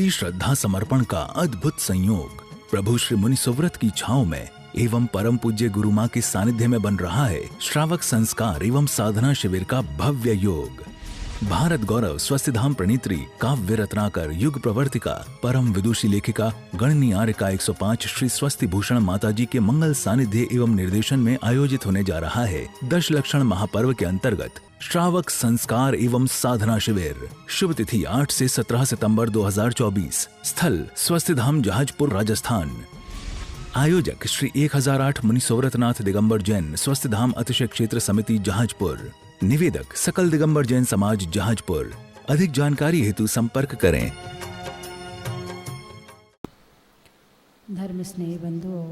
भक्ति श्रद्धा समर्पण का अद्भुत संयोग प्रभु श्री मुनि सुव्रत की छांव में एवं परम पूज्य गुरु मां के सानिध्य में बन रहा है श्रावक संस्कार एवं साधना शिविर का भव्य योग। भारत गौरव स्वस्तिधाम प्रणीत्री काव्य रत्नाकर युग प्रवर्तिका परम विदुषी लेखिका गणनी आर्यका 105 श्री स्वस्ति भूषण माताजी के मंगल सानिध्य एवं निर्देशन में आयोजित होने जा रहा है दश लक्षण महापर्व के अंतर्गत श्रावक संस्कार एवं साधना शिविर। शुभ तिथि 8 से 17 सितंबर 2024। स्थल स्वस्तिधाम जहाजपुर राजस्थान। आयोजक श्री 1008 मुनि सुव्रतनाथ दिगंबर जैन स्वस्तिधाम अतिशय क्षेत्र समिति जहाजपुर। निवेदक सकल दिगंबर जैन समाज जहाजपुर। अधिक जानकारी हेतु संपर्क करें। धर्म स्नेही बंधुओं,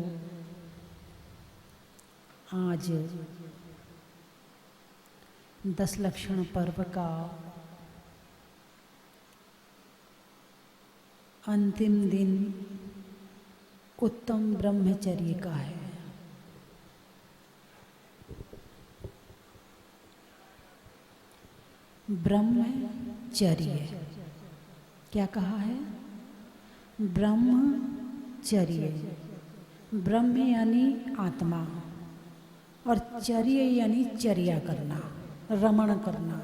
आज 10 लक्षण पर्व का अंतिम दिन उत्तम ब्रह्मचर्य का है। ब्रह्मचर्य क्या कहा है? ब्रह्मचर्य। ब्रह्म यानी आत्मा और चर्य यानी चर्या करना, रमण करना।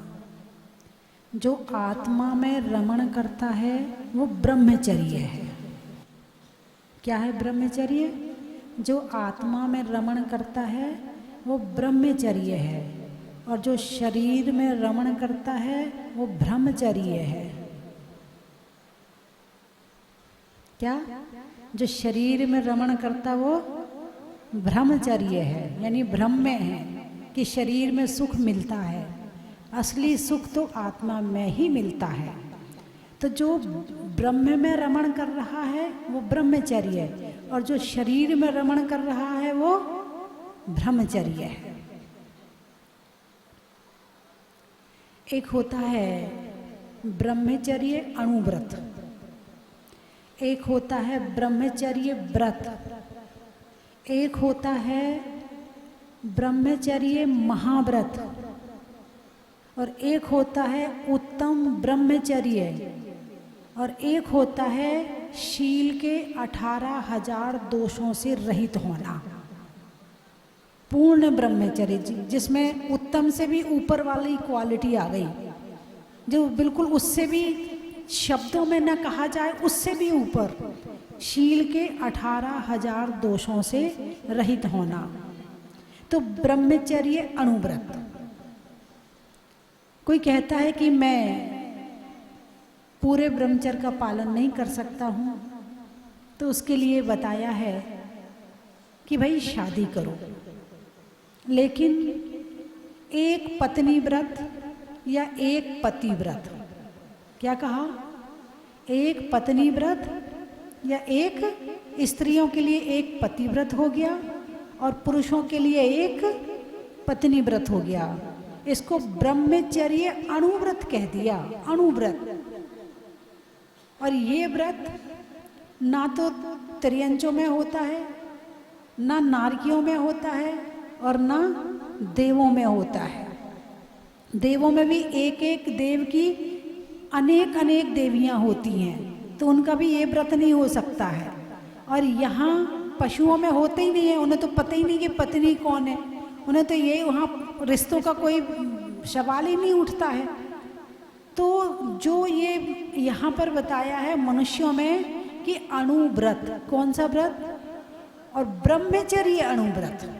जो आत्मा में रमण करता है वो ब्रह्मचर्य है। क्या है ब्रह्मचर्य? जो आत्मा में रमण करता है वो ब्रह्मचर्य है, और जो शरीर में रमण करता है वो ब्रह्मचर्य है। क्या? जो शरीर में रमण करता वो ब्रह्मचर्य है, यानी भ्रम में है कि शरीर में सुख मिलता है। असली सुख तो आत्मा में ही मिलता है। तो जो ब्रह्म में रमण कर रहा है वो ब्रह्मचर्य है, और जो शरीर में रमण कर रहा है वो ब्रह्मचर्य है। एक होता है ब्रह्मचर्य अणुव्रत, एक होता है ब्रह्मचर्य व्रत, एक होता है ब्रह्मचर्य महाव्रत, और एक होता है उत्तम ब्रह्मचर्य, और एक होता है शील के 18,000 दोषों से रहित होना। पूर्ण ब्रह्मचर्य जिसमें उत्तम से भी ऊपर वाली क्वालिटी आ गई, जो बिल्कुल उससे भी शब्दों में न कहा जाए, उससे भी ऊपर शील के 18,000 दोषों से रहित होना। तो ब्रह्मचर्य अणुव्रत। कोई कहता है कि मैं पूरे ब्रह्मचर्य का पालन नहीं कर सकता हूँ, तो उसके लिए बताया है कि भाई शादी करो, लेकिन एक पत्नी व्रत या एक पति व्रत। क्या कहा? एक पत्नी व्रत या एक, स्त्रियों के लिए एक पति व्रत हो गया और पुरुषों के लिए एक पत्नी व्रत हो गया। इसको ब्रह्मचर्य अणुव्रत कह दिया, अणुव्रत। और ये व्रत ना तो त्रियंचों में होता है, ना नारकियों में होता है, और ना देवों में होता है। देवों में भी एक एक देव की अनेक अनेक देवियां होती हैं, तो उनका भी ये व्रत नहीं हो सकता है। और यहाँ पशुओं में होते ही नहीं है, उन्हें तो पता ही नहीं कि पत्नी कौन है, उन्हें तो ये वहाँ रिश्तों का कोई सवाल ही नहीं उठता है। तो जो ये यहाँ पर बताया है मनुष्यों में कि अणुव्रत, कौन सा व्रत? और ब्रह्मचर्य अणुव्रत,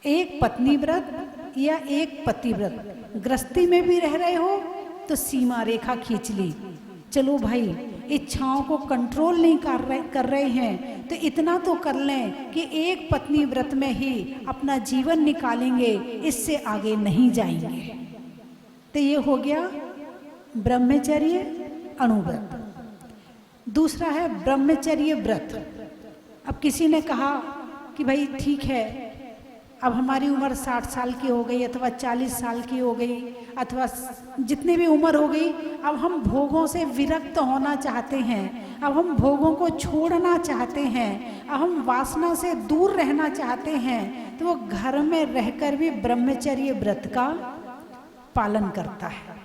एक पत्नी व्रत या एक पति व्रत। गृहस्थी में भी रह रहे हो तो सीमा रेखा खींच ली, चलो भाई इच्छाओं को कंट्रोल नहीं कर रहे हैं तो इतना तो कर लें कि एक पत्नी व्रत में ही अपना जीवन निकालेंगे, इससे आगे नहीं जाएंगे। तो ये हो गया ब्रह्मचर्य अणुव्रत। दूसरा है ब्रह्मचर्य व्रत। अब किसी ने कहा कि भाई ठीक है, अब हमारी उम्र 60 साल की हो गई अथवा 40 साल की हो गई अथवा जितनी भी उम्र हो गई, अब हम भोगों से विरक्त होना चाहते हैं, अब हम भोगों को छोड़ना चाहते हैं, अब हम वासना से दूर रहना चाहते हैं, तो वो घर में रहकर भी ब्रह्मचर्य व्रत का पालन करता है।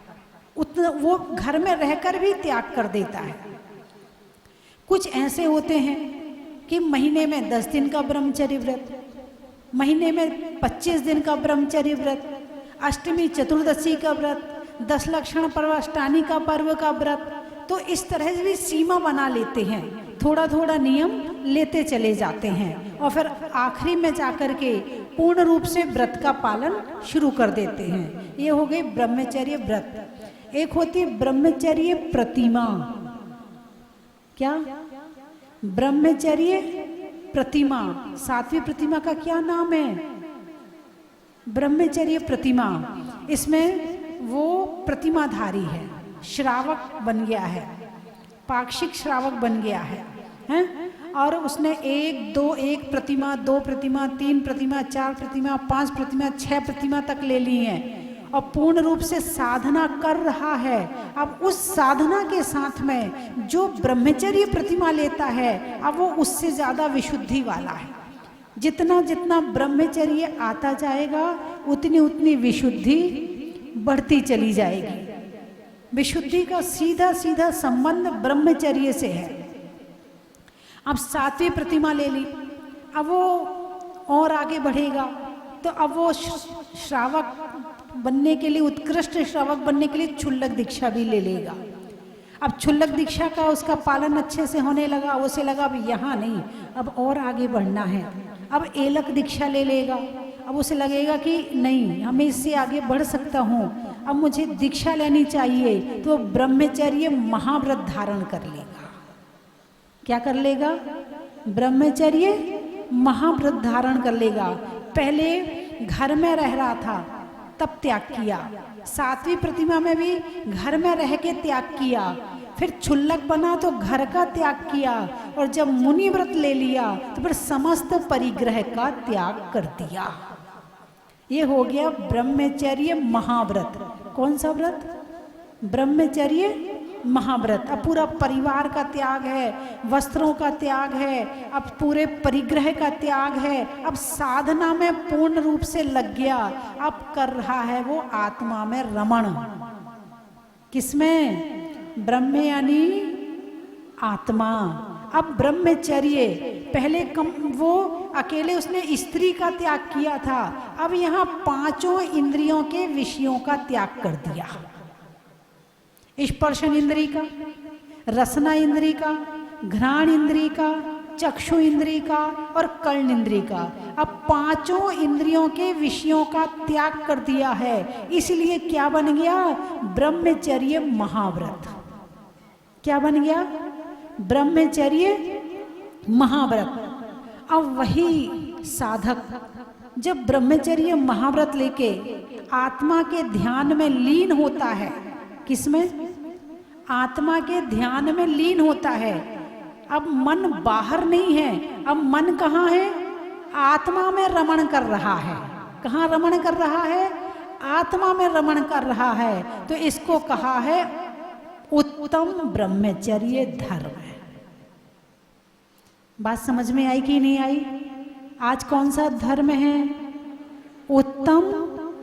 उतना वो घर में रहकर भी त्याग कर देता है। कुछ ऐसे होते हैं कि महीने में 10 दिन का ब्रह्मचर्य व्रत, महीने में 25 दिन का ब्रह्मचर्य व्रत, अष्टमी चतुर्दशी का व्रत, 10 लक्षण पर्व, अष्टानी का पर्व का व्रत, तो इस तरह से भी सीमा बना लेते हैं, थोड़ा थोड़ा नियम लेते चले जाते हैं और फिर आखिरी में जाकर के पूर्ण रूप से व्रत का पालन शुरू कर देते हैं। ये हो गई ब्रह्मचर्य व्रत। एक होती है ब्रह्मचर्य प्रतिमा। क्या? ब्रह्मचर्य प्रतिमा। सातवीं प्रतिमा का क्या नाम है? ब्रह्मचर्य प्रतिमा। इसमें वो प्रतिमाधारी है, श्रावक बन गया है, पाक्षिक श्रावक बन गया है, हैं? और उसने 1 प्रतिमा, 2 प्रतिमा, 3 प्रतिमा, 4 प्रतिमा, 5 प्रतिमा, 6 प्रतिमा तक ले ली है और पूर्ण रूप से साधना कर रहा है। अब उस साधना के साथ में जो ब्रह्मचर्य प्रतिमा लेता है, अब वो उससे ज़्यादा विशुद्धि वाला है। जितना जितना ब्रह्मचर्य आता जाएगा उतनी उतनी विशुद्धि बढ़ती चली जाएगी। विशुद्धि का सीधा सीधा संबंध ब्रह्मचर्य से है। अब 7वीं प्रतिमा ले ली, अब वो और आगे बढ़ेगा, तो अब वो श्रावक बनने के लिए, उत्कृष्ट श्रावक बनने के लिए क्षुल्लक दीक्षा भी ले लेगा। अब क्षुल्लक दीक्षा का उसका पालन अच्छे से होने लगा, उसे लगा अब यहाँ नहीं, अब और आगे बढ़ना है, अब एलक दीक्षा ले लेगा। अब उसे लगेगा कि नहीं, हमें इससे आगे बढ़ सकता हूँ, अब मुझे दीक्षा लेनी चाहिए, तो ब्रह्मचर्य महाव्रत धारण कर लेगा। क्या कर लेगा? ब्रह्मचर्य महाव्रत धारण कर लेगा। पहले घर में रह रहा था तब त्याग किया, 7वीं प्रतिमा में भी घर में रह के त्याग किया, फिर क्षुल्लक बना तो घर का त्याग किया, और जब मुनि व्रत ले लिया तो फिर समस्त परिग्रह का त्याग कर दिया। ये हो गया ब्रह्मचर्य महाव्रत। कौन सा व्रत? ब्रह्मचर्य महाव्रत। अब पूरा परिवार का त्याग है, वस्त्रों का त्याग है, अब पूरे परिग्रह का त्याग है, अब साधना में पूर्ण रूप से लग गया। अब कर रहा है वो आत्मा में रमण। किसमें? ब्रह्म यानी आत्मा। अब ब्रह्मचर्य, पहले वो अकेले उसने स्त्री का त्याग किया था, अब यहाँ 5 इंद्रियों के विषयों का त्याग कर दिया। स्पर्शन इंद्री का, रसना इंद्री का, घ्राण इंद्री का, चक्षु इंद्री का और कर्ण इंद्री का। अब 5 इंद्रियों के विषयों का त्याग कर दिया है, इसलिए क्या बन गया? ब्रह्मचर्य महाव्रत। क्या बन गया? ब्रह्मचर्य महाव्रत। अब वही साधक जब ब्रह्मचर्य महाव्रत लेके आत्मा के ध्यान में लीन होता है, किसमें? आत्मा के ध्यान में लीन होता है। अब मन बाहर नहीं है, अब मन कहाँ है? आत्मा में रमण कर रहा है। कहाँ रमण कर रहा है? आत्मा में रमण कर रहा है। तो इसको कहा है उत्तम ब्रह्मचर्य धर्म। बात समझ में आई कि नहीं आई? आज कौन सा धर्म है? उत्तम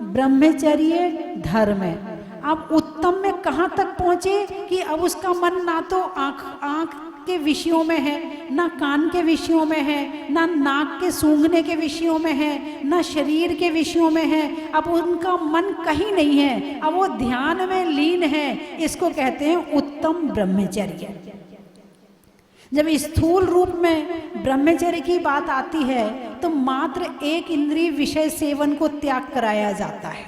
ब्रह्मचर्य धर्म है। अब उत्तम में कहाँ तक पहुंचे कि अब उसका मन ना तो आँख के विषयों में है, ना कान के विषयों में है, ना नाक के सूंघने के विषयों में है, ना शरीर के विषयों में है। अब उनका मन कहीं नहीं है, अब वो ध्यान में लीन है। इसको कहते हैं उत्तम ब्रह्मचर्य। जब स्थूल रूप में ब्रह्मचर्य की बात आती है तो मात्र 1 इंद्रिय विषय सेवन को त्याग कराया जाता है,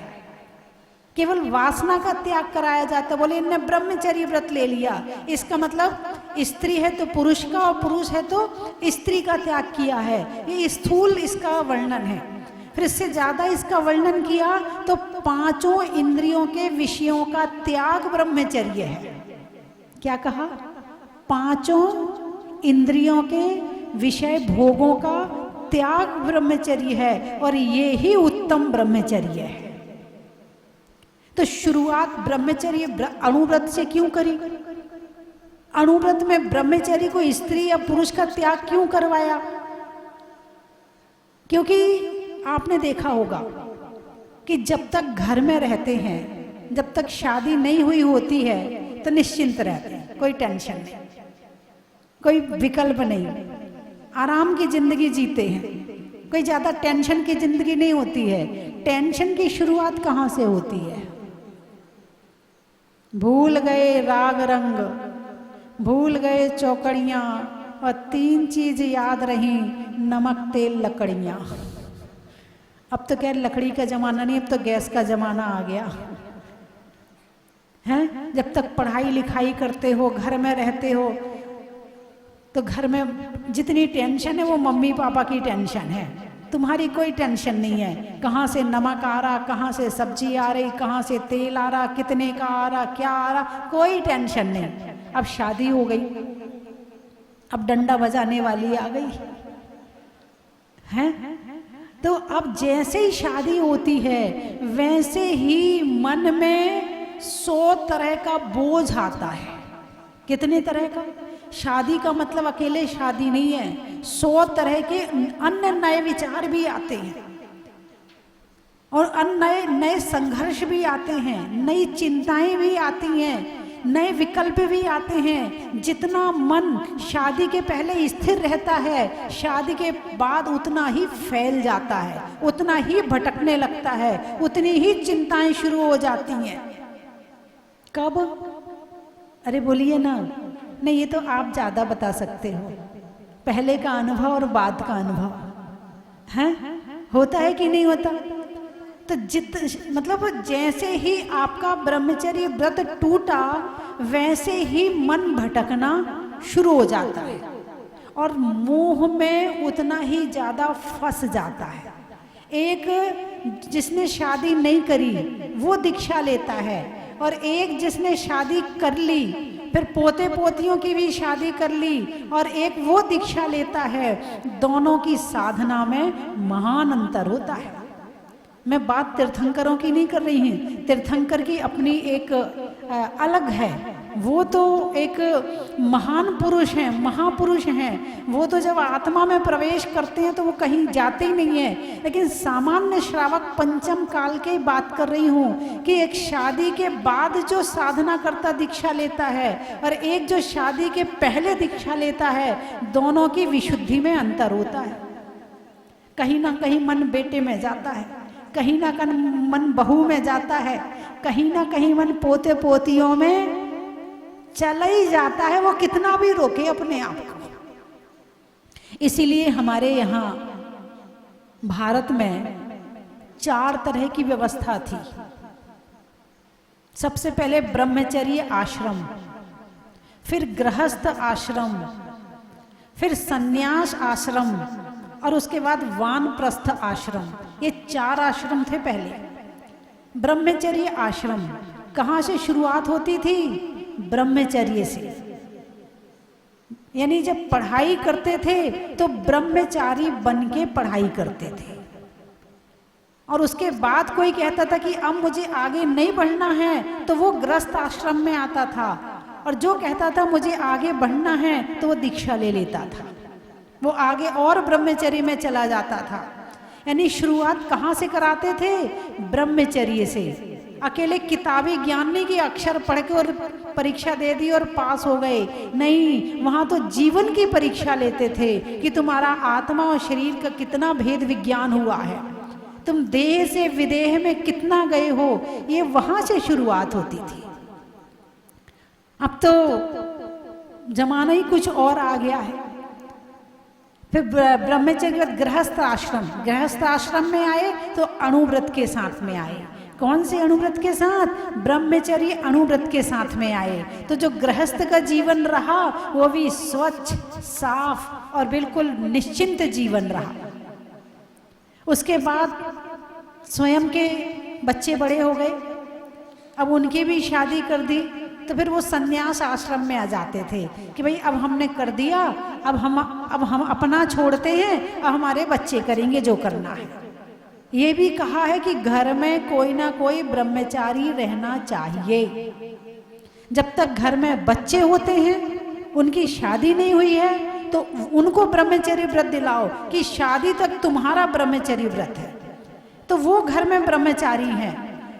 केवल वासना का त्याग कराया जाता है। बोले इनने ब्रह्मचर्य व्रत ले लिया, इसका मतलब स्त्री है तो पुरुष का और पुरुष है तो स्त्री का त्याग किया है। ये स्थूल इसका वर्णन है। फिर इससे ज्यादा इसका वर्णन किया तो 5 इंद्रियों के विषयों का त्याग ब्रह्मचर्य है। क्या कहा? 5 इंद्रियों के विषय भोगों का त्याग ब्रह्मचर्य है, और ये ही उत्तम ब्रह्मचर्य है। तो शुरुआत ब्रह्मचर्य अणुव्रत से क्यों करी? अणुव्रत में ब्रह्मचर्य को स्त्री या पुरुष का त्याग क्यों करवाया? क्योंकि आपने देखा होगा कि जब तक घर में रहते हैं जब तक शादी नहीं हुई होती है तो निश्चिंत रहते हैं, कोई टेंशन नहीं, कोई विकल्प नहीं, आराम की जिंदगी जीते हैं, कोई ज्यादा टेंशन की जिंदगी नहीं होती है। टेंशन की शुरुआत कहाँ से होती है? भूल गए राग रंग, भूल गए चौकड़ियाँ, और 3 चीज याद रही, नमक तेल लकड़ियाँ। अब तो क्या लकड़ी का जमाना नहीं, अब तो गैस का जमाना आ गया है। जब तक पढ़ाई लिखाई करते हो, घर में रहते हो, तो घर में जितनी टेंशन है वो मम्मी पापा की टेंशन है, तुम्हारी कोई टेंशन नहीं है। कहाँ से नमक आ रहा, कहाँ से सब्जी आ रही, कहाँ से तेल आ रहा, कितने का आ रहा, क्या आ रहा, कोई टेंशन नहीं। अब शादी हो गई, अब डंडा बजाने वाली आ गई है। तो अब जैसे ही शादी होती है वैसे ही मन में 100 तरह का बोझ आता है। कितने तरह का? शादी का मतलब अकेले शादी नहीं है, 100 तरह के अन्य नए विचार भी आते हैं, और नए नए संघर्ष भी आते हैं, नई चिंताएं भी आती हैं, नए विकल्प भी आते हैं। जितना मन शादी के पहले स्थिर रहता है, शादी के बाद उतना ही फैल जाता है, उतना ही भटकने लगता है, उतनी ही चिंताएं शुरू हो जाती हैं। कब? अरे बोलिए ना। नहीं, ये तो आप ज्यादा बता सकते हो, पहले का अनुभव और बाद का अनुभव है, होता है कि नहीं होता? तो मतलब जैसे ही आपका ब्रह्मचर्य व्रत टूटा वैसे ही मन भटकना शुरू हो जाता है, और मोह में उतना ही ज्यादा फंस जाता है। एक जिसने शादी नहीं करी वो दीक्षा लेता है, और एक जिसने शादी कर ली, फिर पोते पोतियों की भी शादी कर ली, और एक वो दीक्षा लेता है। दोनों की साधना में महान अंतर होता है। मैं बात तीर्थंकरों की नहीं कर रही हूँ, तीर्थंकर की अपनी एक अलग है, वो तो एक महान पुरुष हैं, महापुरुष हैं। वो तो जब आत्मा में प्रवेश करते हैं तो वो कहीं जाते ही नहीं है। लेकिन सामान्य श्रावक पंचम काल की बात कर रही हूँ कि एक शादी के बाद जो साधना करता दीक्षा लेता है और एक जो शादी के पहले दीक्षा लेता है, दोनों की विशुद्धि में अंतर होता है। कहीं ना कहीं मन बेटे में जाता है, कहीं ना कहीं मन बहू में जाता है, कहीं ना कहीं मन पोते पोतियों में चला ही जाता है, वो कितना भी रोके अपने आप को। इसीलिए हमारे यहाँ भारत में 4 तरह की व्यवस्था थी। सबसे पहले ब्रह्मचर्य आश्रम, फिर गृहस्थ आश्रम, फिर संन्यास आश्रम, और उसके बाद वानप्रस्थ आश्रम। ये 4 आश्रम थे पहले। ब्रह्मचर्य आश्रम कहाँ से शुरुआत होती थी? ब्रह्मचर्य से। यानी जब पढ़ाई करते थे तो ब्रह्मचारी बन के पढ़ाई करते थे, और उसके बाद कोई कहता था कि अब मुझे आगे नहीं बढ़ना है तो वो गृहस्थ आश्रम में आता था, और जो कहता था मुझे आगे बढ़ना है तो वो दीक्षा ले लेता था, वो आगे और ब्रह्मचर्य में चला जाता था। यानी शुरुआत कहाँ से कराते थे? ब्रह्मचर्य से। अकेले किताबी ज्ञान नहीं कि अक्षर पढ़ के और परीक्षा दे दी और पास हो गए, नहीं, वहाँ तो जीवन की परीक्षा लेते थे कि तुम्हारा आत्मा और शरीर का कितना भेद विज्ञान हुआ है, तुम देह से विदेह में कितना गए हो, ये वहाँ से शुरुआत होती थी। अब तो जमाना ही कुछ और आ गया है। फिर ब्रह्मचर्य गृहस्थ आश्रम, गृहस्थ आश्रम में आए तो अणुव्रत के साथ में आए। कौन से अणुव्रत के साथ? ब्रह्मचर्य अणुव्रत के साथ में आए। तो जो गृहस्थ का जीवन रहा वो भी स्वच्छ, साफ और बिल्कुल निश्चिंत जीवन रहा। उसके बाद स्वयं के बच्चे बड़े हो गए, अब उनकी भी शादी कर दी, तो फिर वो संन्यास आश्रम में आ जाते थे कि भाई अब हमने कर दिया, अब हम अपना छोड़ते हैं, अब हमारे बच्चे करेंगे जो करना है। ये भी कहा है कि घर में कोई ना कोई ब्रह्मचारी रहना चाहिए। जब तक घर में बच्चे होते हैं, उनकी शादी नहीं हुई है, तो उनको ब्रह्मचर्य व्रत दिलाओ कि शादी तक तुम्हारा ब्रह्मचर्य व्रत है, तो वो घर में ब्रह्मचारी हैं।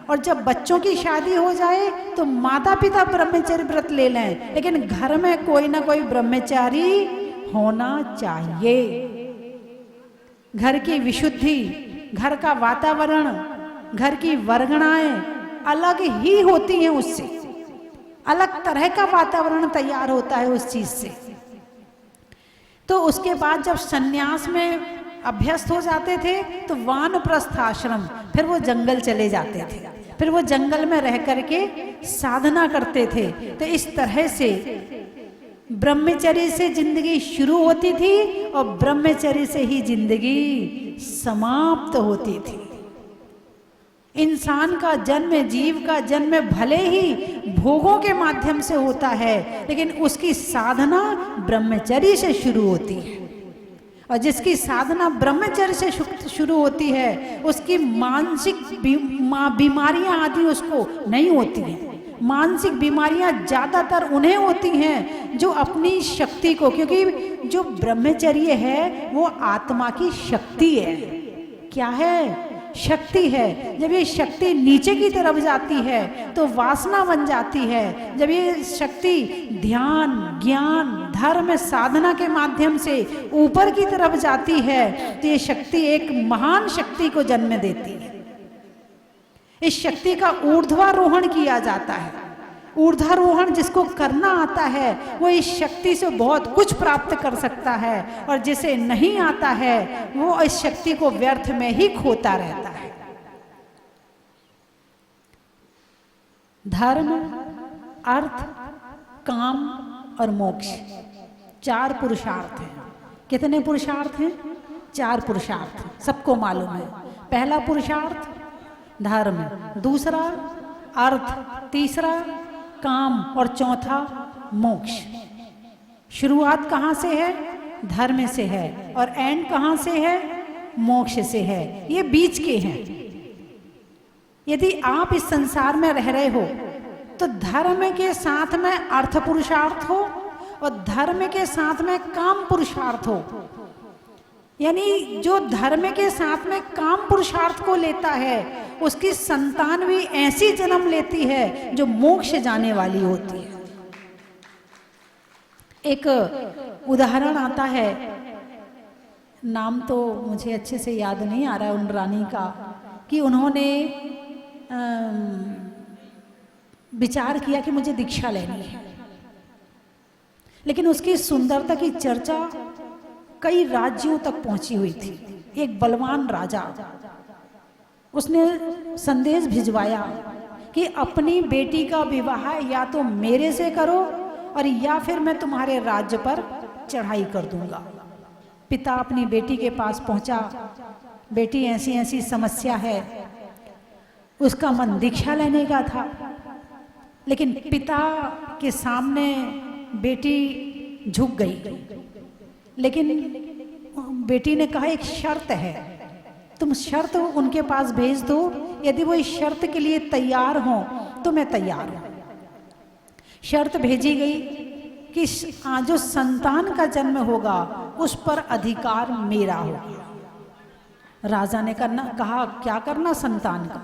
और जब बच्चों की शादी हो जाए तो माता पिता ब्रह्मचर्य व्रत ले लें, लेकिन घर में कोई ना कोई ब्रह्मचारी होना चाहिए। घर की विशुद्धि, घर का वातावरण, घर की वर्गणाएं अलग ही होती हैं, उससे अलग तरह का वातावरण तैयार होता है उस चीज से। तो उसके बाद जब सन्यास में अभ्यस्त हो जाते थे तो वानप्रस्थ आश्रम, फिर वो जंगल चले जाते थे, फिर वो जंगल में रह करके साधना करते थे। तो इस तरह से ब्रह्मचर्य से जिंदगी शुरू होती थी और ब्रह्मचर्य से ही जिंदगी समाप्त होती थी। इंसान का जन्म, जीव का जन्म भले ही भोगों के माध्यम से होता है, लेकिन उसकी साधना ब्रह्मचर्य से शुरू होती है। और जिसकी साधना ब्रह्मचर्य से शुरू होती है उसकी मानसिक बीमारियां आदि उसको नहीं होती हैं। मानसिक बीमारियां ज़्यादातर उन्हें होती हैं जो अपनी शक्ति को, क्योंकि जो ब्रह्मचर्य है वो आत्मा की शक्ति है। क्या है? शक्ति है। जब ये शक्ति नीचे की तरफ जाती है तो वासना बन जाती है। जब ये शक्ति ध्यान, ज्ञान, धर्म, साधना के माध्यम से ऊपर की तरफ जाती है तो ये शक्ति एक महान शक्ति को जन्म देती है। इस शक्ति का ऊर्ध्वारोहण किया जाता है। ऊर्ध्वारोहण जिसको करना आता है वो इस शक्ति से बहुत कुछ प्राप्त कर सकता है, और जिसे नहीं आता है वो इस शक्ति को व्यर्थ में ही खोता रहता है। धर्म, अर्थ, काम और मोक्ष, 4 पुरुषार्थ हैं। कितने पुरुषार्थ हैं? 4 पुरुषार्थ, सबको मालूम है। पहला पुरुषार्थ धर्म, दूसरा अर्थ, तीसरा काम और चौथा मोक्ष। शुरुआत कहाँ से है? धर्म से है, और एंड कहाँ से है? मोक्ष से है। ये बीच के हैं। यदि आप इस संसार में रह रहे हो तो धर्म के साथ में अर्थ पुरुषार्थ हो और धर्म के साथ में काम पुरुषार्थ हो। यानी जो धर्म के साथ में काम पुरुषार्थ को लेता है उसकी संतान भी ऐसी जन्म लेती है जो मोक्ष जाने वाली होती है। एक उदाहरण आता है, नाम तो मुझे अच्छे से याद नहीं आ रहा है उन रानी का, कि उन्होंने विचार किया कि मुझे दीक्षा लेनी है, लेकिन उसकी सुंदरता की चर्चा कई राज्यों तक पहुंची हुई थी। एक बलवान राजा, उसने संदेश भिजवाया कि अपनी बेटी का विवाह या तो मेरे से करो और या फिर मैं तुम्हारे राज्य पर चढ़ाई कर दूंगा। पिता अपनी बेटी के पास पहुंचा, बेटी ऐसी ऐसी समस्या है। उसका मन दीक्षा लेने का था, लेकिन पिता के सामने बेटी झुक गई। लेकिन बेटी ने कहा एक शर्त है, तुम शर्त उनके पास भेज दो, यदि वो इस शर्त के लिए तैयार हो तो मैं तैयार हूं। शर्त भेजी गई कि जो संतान का जन्म होगा उस पर अधिकार मेरा होगा। राजा ने कहा क्या करना संतान का,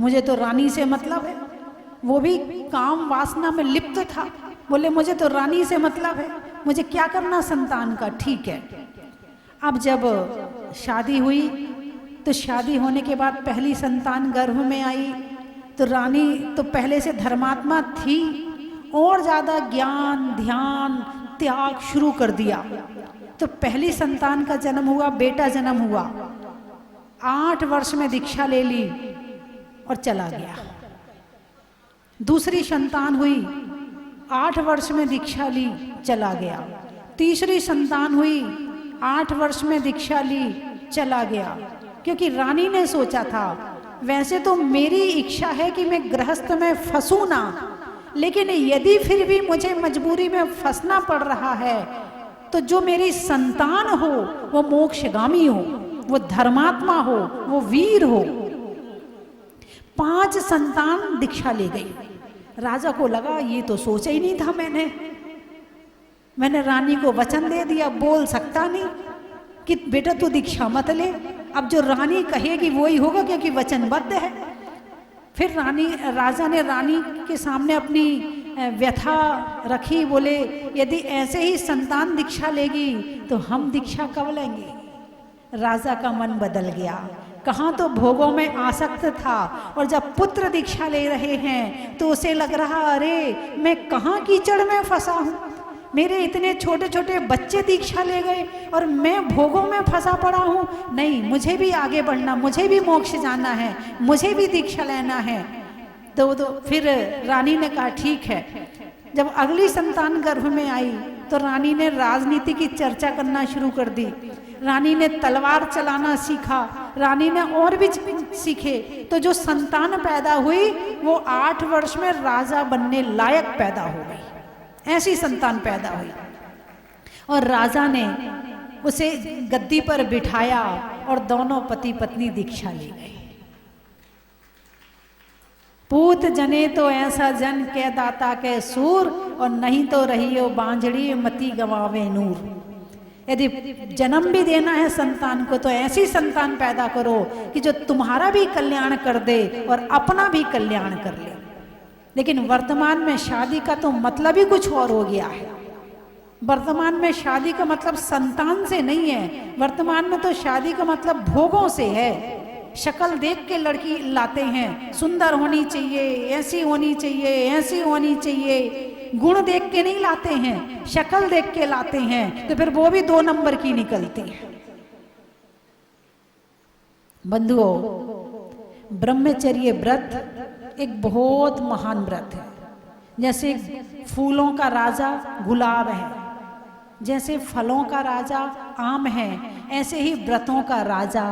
मुझे तो रानी से मतलब है। वो भी काम वासना में लिप्त था, बोले मुझे तो रानी से मतलब है, मुझे क्या करना संतान का। ठीक है। अब जब शादी हुई तो शादी होने के बाद पहली संतान गर्भ में आई तो रानी तो पहले से धर्मात्मा थी, और ज़्यादा ज्ञान, ध्यान, त्याग शुरू कर दिया। तो पहली संतान का जन्म हुआ, बेटा जन्म हुआ, 8 वर्ष में दीक्षा ले ली और चला गया। दूसरी संतान हुई, 8 वर्ष में दीक्षा ली, चला गया। तीसरी संतान हुई, 8 वर्ष में दीक्षा ली, चला गया। क्योंकि रानी ने सोचा था वैसे तो मेरी इच्छा है कि मैं गृहस्थ में फंसूं ना, लेकिन यदि फिर भी मुझे मजबूरी में फंसना पड़ रहा है तो जो मेरी संतान हो वो मोक्षगामी हो, वो धर्मात्मा हो, वो वीर हो। 5 संतान दीक्षा ले गई। राजा को लगा ये तो सोचा ही नहीं था मैंने रानी को वचन दे दिया, बोल सकता नहीं कि बेटा तू दीक्षा मत ले। अब जो रानी कहेगी वो ही होगा क्योंकि वचनबद्ध है। फिर राजा ने रानी के सामने अपनी व्यथा रखी। बोले यदि ऐसे ही संतान दीक्षा लेगी तो हम दीक्षा कब लेंगे। राजा का मन बदल गया, कहाँ तो भोगों में आसक्त था और जब पुत्र दीक्षा ले रहे हैं तो उसे लग रहा अरे मैं कहाँ कीचड़ में फंसा हूँ, मेरे इतने छोटे छोटे बच्चे दीक्षा ले गए और मैं भोगों में फंसा पड़ा हूँ। नहीं, मुझे भी आगे बढ़ना, मुझे भी मोक्ष जाना है, मुझे भी दीक्षा लेना है। तो फिर रानी ने कहा ठीक है। जब अगली संतान गर्भ में आई तो रानी ने राजनीति की चर्चा करना शुरू कर दी। रानी ने तलवार चलाना सीखा, रानी ने और भी सीखे। तो जो संतान पैदा हुई वो 8 वर्ष में राजा बनने लायक पैदा हो गई। ऐसी संतान पैदा हुई और राजा ने उसे गद्दी पर बिठाया और दोनों पति पत्नी दीक्षा ले गए। पूत जने तो ऐसा जन के दाता के सूर, और नहीं तो रहियो बांझड़ी मती गवावे नूर। यदि जन्म भी देना है संतान को तो ऐसी संतान पैदा करो कि जो तुम्हारा भी कल्याण कर दे और अपना भी कल्याण कर ले। लेकिन वर्तमान में शादी का तो मतलब ही कुछ और हो गया है। वर्तमान में शादी का मतलब संतान से नहीं है, वर्तमान में तो शादी का मतलब भोगों से है। शक्ल देख के लड़की लाते हैं, सुंदर होनी चाहिए, ऐसी होनी चाहिए, ऐसी होनी चाहिए। गुण देख के नहीं लाते हैं, शक्ल देख के लाते हैं, तो फिर वो भी 2 नंबर की निकलती है। बंधुओं, ब्रह्मचर्य व्रत एक बहुत महान व्रत है। जैसे फूलों का राजा गुलाब है, जैसे फलों का राजा आम है, ऐसे ही व्रतों का राजा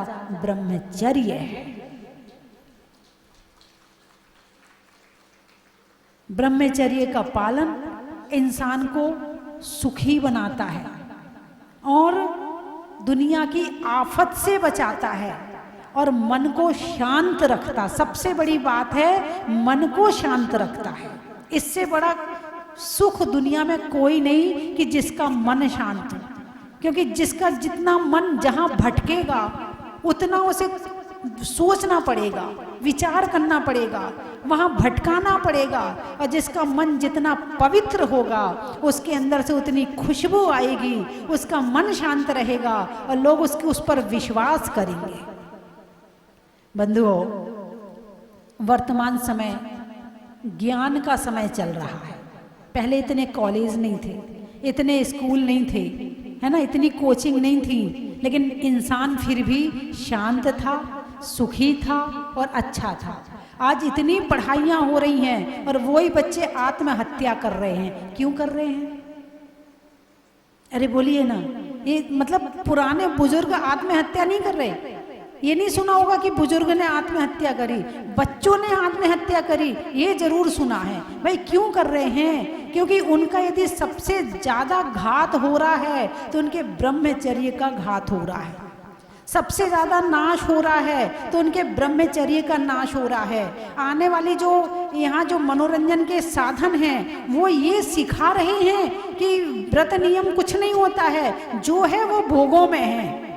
ब्रह्मचर्य है। ब्रह्मचर्य का पालन इंसान को सुखी बनाता है और दुनिया की आफत से बचाता है और मन को शांत रखता। सबसे बड़ी बात है, मन को शांत रखता है। इससे बड़ा सुख दुनिया में कोई नहीं कि जिसका मन शांत हो, क्योंकि जिसका जितना मन जहां भटकेगा उतना उसे सोचना पड़ेगा, विचार करना पड़ेगा, वहां भटकाना पड़ेगा। और जिसका मन जितना पवित्र होगा उसके अंदर से उतनी खुशबू आएगी, उसका मन शांत रहेगा और लोग उस पर विश्वास करेंगे। बंधुओं, वर्तमान समय ज्ञान का समय चल रहा है। पहले इतने कॉलेज नहीं थे, इतने स्कूल नहीं थे, है ना, इतनी कोचिंग नहीं थी, लेकिन इंसान फिर भी शांत था, सुखी था और अच्छा था। आज इतनी पढ़ाइयाँ हो रही हैं और वही बच्चे आत्महत्या कर रहे हैं। क्यों कर रहे हैं? अरे बोलिए ना, ये मतलब पुराने बुजुर्ग आत्महत्या नहीं कर रहे। ये नहीं सुना होगा कि बुजुर्ग ने आत्महत्या करी, बच्चों ने आत्महत्या करी, ये जरूर सुना है। भाई क्यों कर रहे हैं? क्योंकि उनका यदि सबसे ज्यादा घात हो रहा है तो उनके ब्रह्मचर्य का घात हो रहा है। सबसे ज्यादा नाश हो रहा है तो उनके ब्रह्मचर्य का नाश हो रहा है। आने वाली जो यहाँ जो मनोरंजन के साधन हैं वो ये सिखा रहे हैं कि व्रत नियम कुछ नहीं होता है, जो है वो भोगों में है,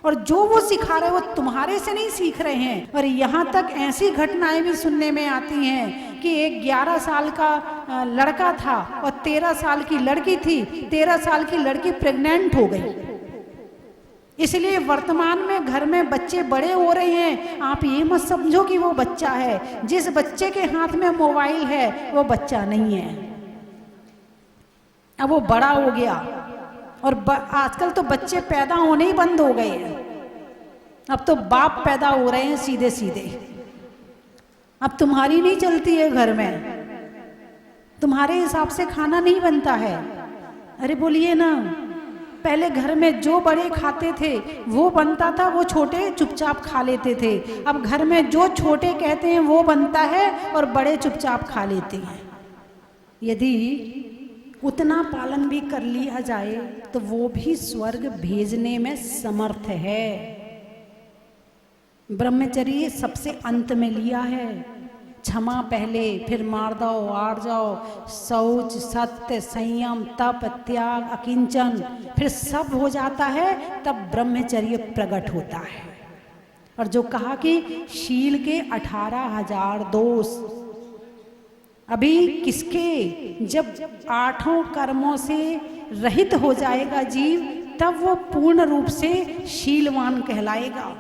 और जो वो सिखा रहे हैं वो तुम्हारे से नहीं सीख रहे हैं। और यहाँ तक ऐसी घटनाएं भी सुनने में आती हैं कि एक 11 साल का लड़का था और 13 साल की लड़की थी। 13 साल की लड़की प्रेग्नेंट हो गई। इसलिए वर्तमान में घर में बच्चे बड़े हो रहे हैं, आप ये मत समझो कि वो बच्चा है। जिस बच्चे के हाथ में मोबाइल है वो बच्चा नहीं है, अब वो बड़ा हो गया। और आजकल तो बच्चे पैदा होने ही बंद हो गए हैं। अब तो बाप पैदा हो रहे हैं सीधे सीधे। अब तुम्हारी नहीं चलती है घर में, तुम्हारे हिसाब से खाना नहीं बनता है। अरे बोलिए ना, पहले घर में जो बड़े खाते थे वो बनता था, वो छोटे चुपचाप खा लेते थे। अब घर में जो छोटे कहते हैं वो बनता है और बड़े चुपचाप खा लेते हैं। यदि उतना पालन भी कर लिया जाए तो वो भी स्वर्ग भेजने में समर्थ है। ब्रह्मचर्य सबसे अंत में लिया है। क्षमा पहले, फिर मार दो, आड़ जाओ, शौच, सत्य, संयम, तप, त्याग, अकिंचन, फिर सब हो जाता है, तब ब्रह्मचर्य प्रकट होता है। और जो कहा कि शील के 18,000 दोष, अभी किसके, जब 8 कर्मों से रहित हो जाएगा जीव, तब वो पूर्ण रूप से शीलवान कहलाएगा।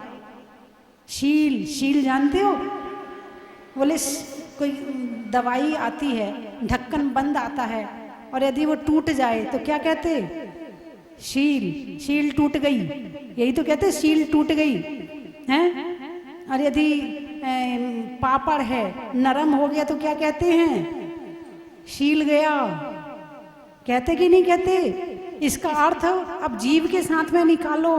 शील, शील जानते हो? बोले कोई दवाई आती है, ढक्कन बंद आता है, और यदि वो टूट जाए तो क्या कहते? शील, शील टूट गई, यही तो कहते शील टूट गई हैं। और यदि पापड़ है, नरम हो गया तो क्या कहते हैं? शील गया। कहते कि नहीं कहते? इसका अर्थ अब जीव के साथ में निकालो,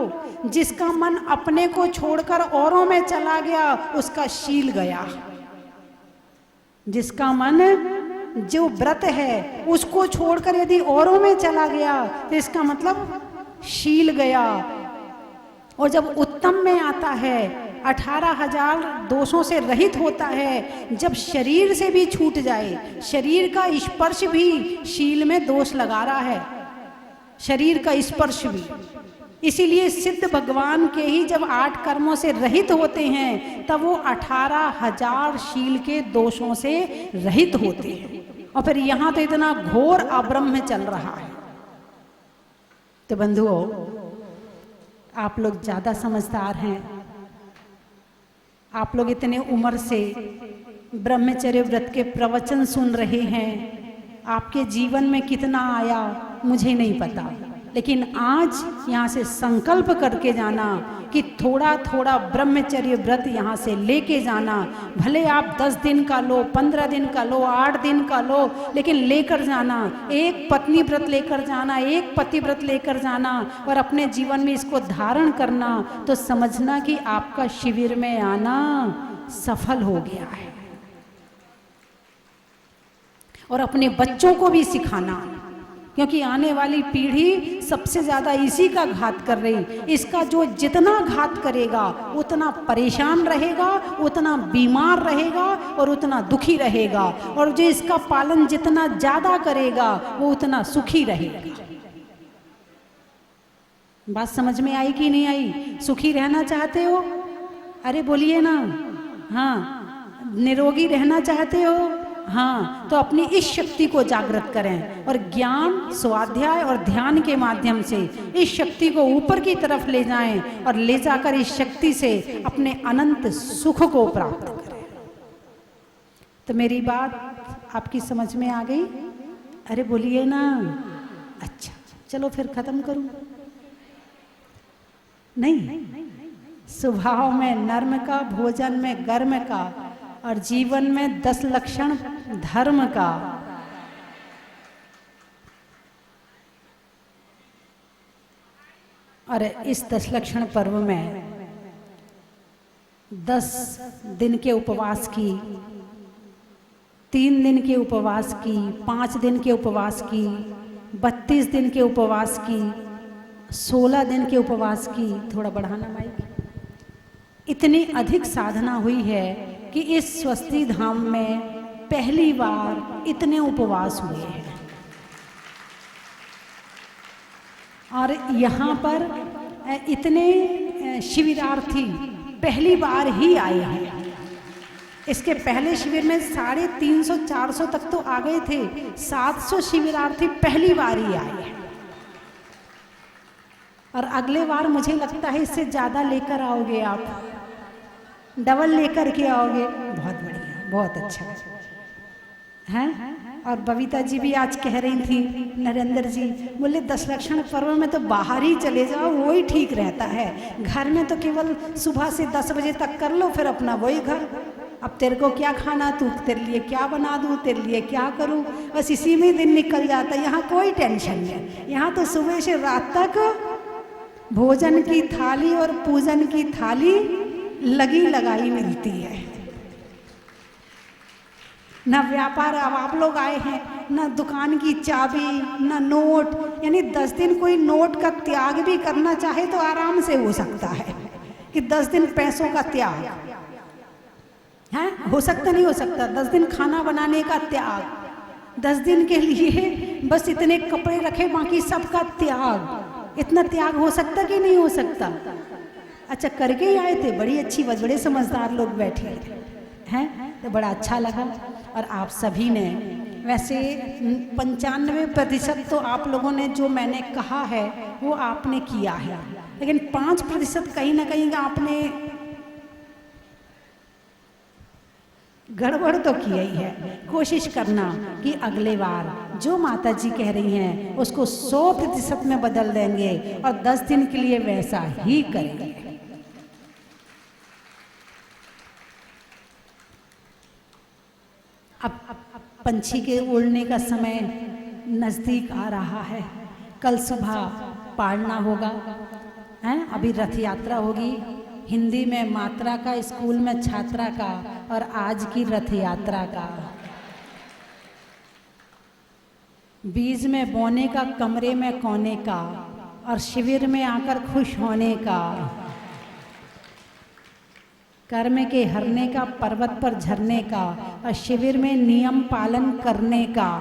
जिसका मन अपने को छोड़कर औरों में चला गया उसका शील गया। जिसका मन, जो व्रत है उसको छोड़कर यदि औरों में चला गया तो इसका मतलब शील गया। और जब उत्तम में आता है, 18,000 दोषों से रहित होता है, जब शरीर से भी छूट जाए, शरीर का स्पर्श भी शील में दोष लगा रहा है, शरीर का स्पर्श भी। इसीलिए सिद्ध भगवान के ही जब 8 कर्मों से रहित होते हैं, तब वो 18,000 शील के दोषों से रहित होते हैं। और फिर यहाँ तो इतना घोर अब्रह्म चल रहा है। तो बंधुओं, आप लोग ज़्यादा समझदार हैं, आप लोग इतने उम्र से ब्रह्मचर्य व्रत के प्रवचन सुन रहे हैं। आपके जीवन में कितना आया मुझे नहीं पता, लेकिन आज यहाँ से संकल्प करके जाना कि थोड़ा थोड़ा ब्रह्मचर्य व्रत यहाँ से लेके जाना। भले आप 10 दिन का लो, 15 दिन का लो, 8 दिन का लो, लेकिन लेकर जाना। एक पत्नी व्रत लेकर जाना, एक पति व्रत लेकर जाना, और अपने जीवन में इसको धारण करना, तो समझना कि आपका शिविर में आना सफल हो गया है। और अपने बच्चों को भी सिखाना, क्योंकि आने वाली पीढ़ी सबसे ज़्यादा इसी का घात कर रही। इसका जो जितना घात करेगा उतना परेशान रहेगा, उतना बीमार रहेगा और उतना दुखी रहेगा, और जो इसका पालन जितना ज़्यादा करेगा वो उतना सुखी रहेगा। बात समझ में आई कि नहीं आई? सुखी रहना चाहते हो? अरे बोलिए ना। हाँ, निरोगी रहना चाहते हो? हाँ, तो अपनी इस शक्ति को जागृत करें, और ज्ञान, स्वाध्याय और ध्यान के माध्यम से इस शक्ति को ऊपर की तरफ ले जाएं, और ले जाकर इस शक्ति से अपने अनंत सुख को प्राप्त करें। तो मेरी बात आपकी समझ में आ गई? अरे बोलिए ना। अच्छा, चलो फिर खत्म करूं? नहीं, स्वभाव में नर्म का, भोजन में गर्म का, और जीवन में 10 लक्षण धर्म का। और इस 10 लक्षण पर्व में 10 दिन के उपवास की, 3 दिन के उपवास की, 5 दिन के उपवास की, 32 दिन के उपवास की, 16 दिन के उपवास की। थोड़ा बढ़ाना माइक। इतनी अधिक साधना हुई है कि इस स्वस्ति धाम में पहली बार इतने उपवास हुए हैं, और यहाँ पर इतने शिविरार्थी पहली बार ही आए हैं। इसके पहले शिविर में 350-400 तक तो आ गए थे, 700 शिविरार्थी पहली बार ही आए हैं। और अगले बार मुझे लगता है इससे ज़्यादा लेकर आओगे, आप डबल लेकर के आओगे। बहुत बढ़िया, बहुत अच्छा है। और बबीता जी भी आज कह रही थी, नरेंद्र जी बोले 10 लक्षण पर्व में तो बाहर ही चले जाओ, वही ठीक रहता है। घर में तो केवल सुबह से 10 बजे तक कर लो, फिर अपना वही घर। अब तेरे को क्या खाना, तू तेरे लिए क्या बना दूँ, तेरे लिए क्या करूँ, बस इसी में दिन निकल जाता है। यहाँ कोई टेंशन नहीं। यहाँ तो सुबह से रात तक भोजन की थाली और पूजन की थाली लगी लगाई मिलती है। ना व्यापार, अब आप लोग आए हैं, ना दुकान की चाबी, ना नोट। यानी 10 दिन कोई नोट का त्याग भी करना चाहे तो आराम से हो सकता है कि 10 दिन पैसों का त्याग है। हो सकता नहीं हो सकता? 10 दिन खाना बनाने का त्याग, 10 दिन के लिए बस इतने कपड़े रखे, बाकी सबका त्याग। इतना त्याग हो सकता कि नहीं हो सकता? अच्छा करके ही आए थे, बड़ी अच्छी बात, बड़े समझदार लोग बैठे हैं, तो बड़ा अच्छा लगा। और आप सभी ने वैसे 95% तो आप लोगों ने जो मैंने कहा है वो आपने किया है, लेकिन 5% कहीं ना कहीं आपने गड़बड़ तो किया ही है। कोशिश करना कि अगले बार जो माता जी कह रही हैं उसको 100% में बदल देंगे और 10 दिन के लिए वैसा ही करेंगे। अब पंछी के उड़ने का समय नज़दीक आ रहा है। कल सुबह पाड़ना होगा, हैं? अभी रथ यात्रा होगी, हिंदी में मात्रा का, स्कूल में छात्रा का, और आज की रथ यात्रा का। बीज में बोने का, कमरे में कोने का, और शिविर में आकर खुश होने का। कर्म के हरने का, पर्वत पर झरने का, और शिविर में नियम पालन करने का।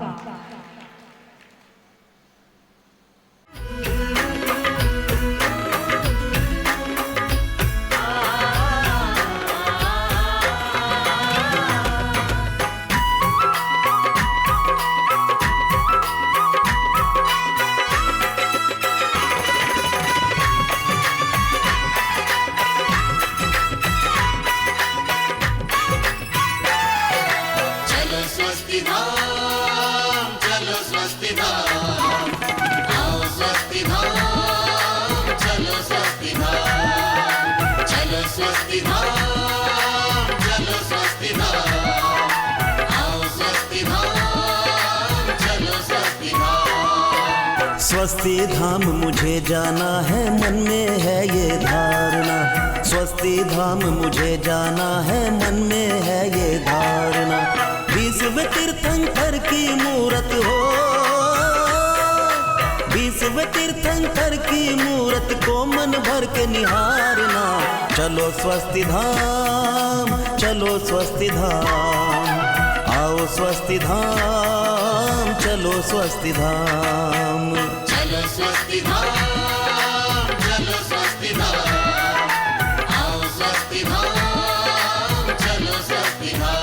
स्वस्ति धाम मुझे जाना है, मन में है ये धारणा। स्वस्ति धाम मुझे जाना है, मन में है ये धारणा। 20वें तीर्थंकर की मूरत हो, 20वें तीर्थंकर की मूरत को मन भर के निहारना। चलो स्वस्ति धाम, चलो स्वस्ति धाम, आओ स्वस्ति धाम, चलो स्वस्ति धाम। चलो स्वस्ति धाम, चलो स्वस्ति धाम, आओ स्वस्ति धाम, चलो स्वस्ति धाम।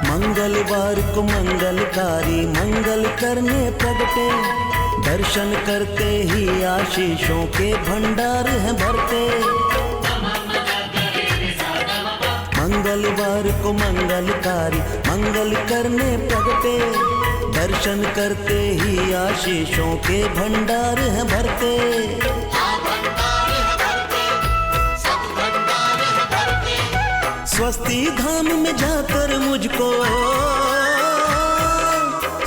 मंगलवार को मंगलकारी मंगल करने प्रगटे, दर्शन करते ही आशीषों के भंडार हैं भरते। मंगलवार को मंगलकारी मंगल करने प्रगटे, दर्शन करते ही आशीषों के भंडार हैं भरते। स्वस्ति धाम में जाकर मुझको,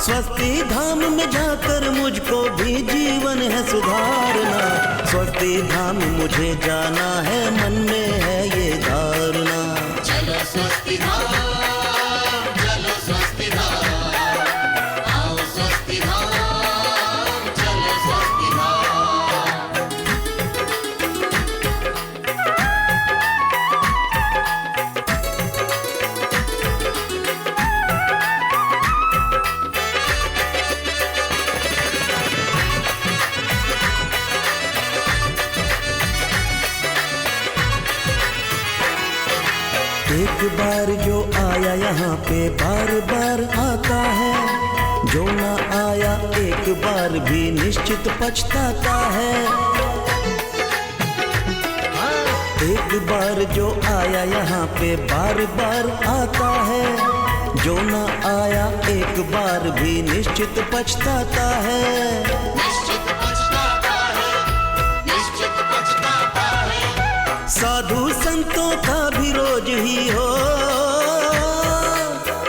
स्वस्ति धाम में जाकर मुझको भी जीवन है सुधारना। स्वस्ति धाम मुझे जाना है, मन में है ये धारणा। चलो स्वस्ति धाम, चलो स्वस्ति धाम, आओ स्वस्ति धाम, चलो स्वस्ति धाम। एक बार जो आया यहाँ पे बार बार आता है, जो ना आया एक बार भी निश्चित पछताता है। एक बार जो आया यहाँ पे बार बार आता है, जो ना आया एक बार भी निश्चित पछताता है। निश्चित पछताता है, निश्चित पछताता है। साधु संतों का भी रोज ही हो,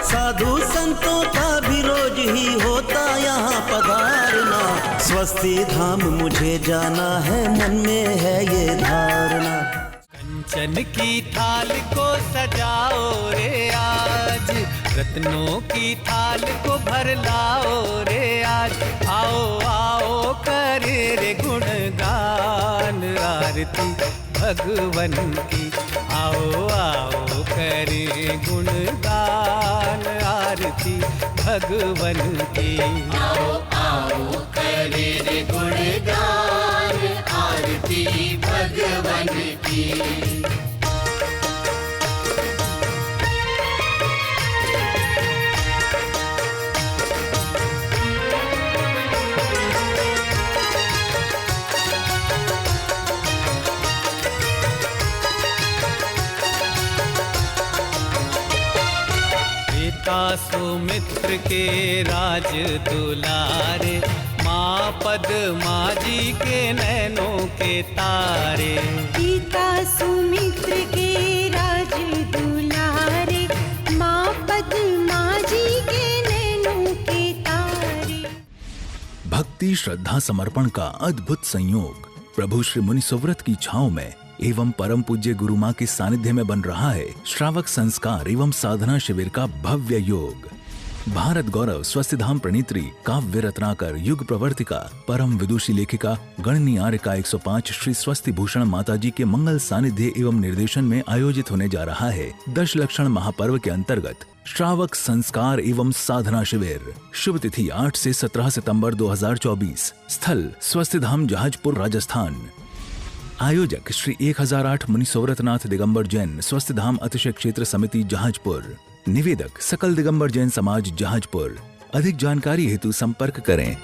साधु संतों का भी रोज ही होता यहाँ पधारना। स्वस्ति धाम मुझे जाना है, मन में है ये धारणा। कंचन की थाल को सजाओ रे आज, रत्नों की थाल को भर लाओ रे आज। आओ आओ करे रे गुणगान आरती भगवन की, आओ आओ करे गुणगान आरती भगवन की। आओ आओ करे रे गुणगान आरती भगवन की। सुमित्र के राज दुलारे, माँ पद्मा जी के नैनों के तारे। पिता सुमित्र के राज दुलारे, माँ पद्मा जी के नैनों के तारे। भक्ति श्रद्धा समर्पण का अद्भुत संयोग प्रभु श्री मुनि सुव्रत की छांव में एवं परम पूज्य गुरु मां के सानिध्य में बन रहा है श्रावक संस्कार एवं साधना शिविर का भव्य योग। भारत गौरव स्वस्तिधाम प्रणीत्री काव्य रत्नाकर युग प्रवर्तिका परम विदुषी लेखिका गणनी आर्यका 105 श्री स्वस्ति भूषण माताजी के मंगल सानिध्य एवं निर्देशन में आयोजित होने जा रहा है दशलक्षण महापर्व के अंतर्गत श्रावक संस्कार एवं साधना शिविर। शुभ तिथि 8 से 17 सितंबर 2024। स्थल स्वस्तिधाम जहाजपुर राजस्थान। आयोजक श्री 1008 मुनि सुव्रतनाथ दिगंबर जैन स्वस्तिधाम अतिशय क्षेत्र समिति जहाजपुर। निवेदक सकल दिगंबर जैन समाज जहाजपुर। अधिक जानकारी हेतु संपर्क करें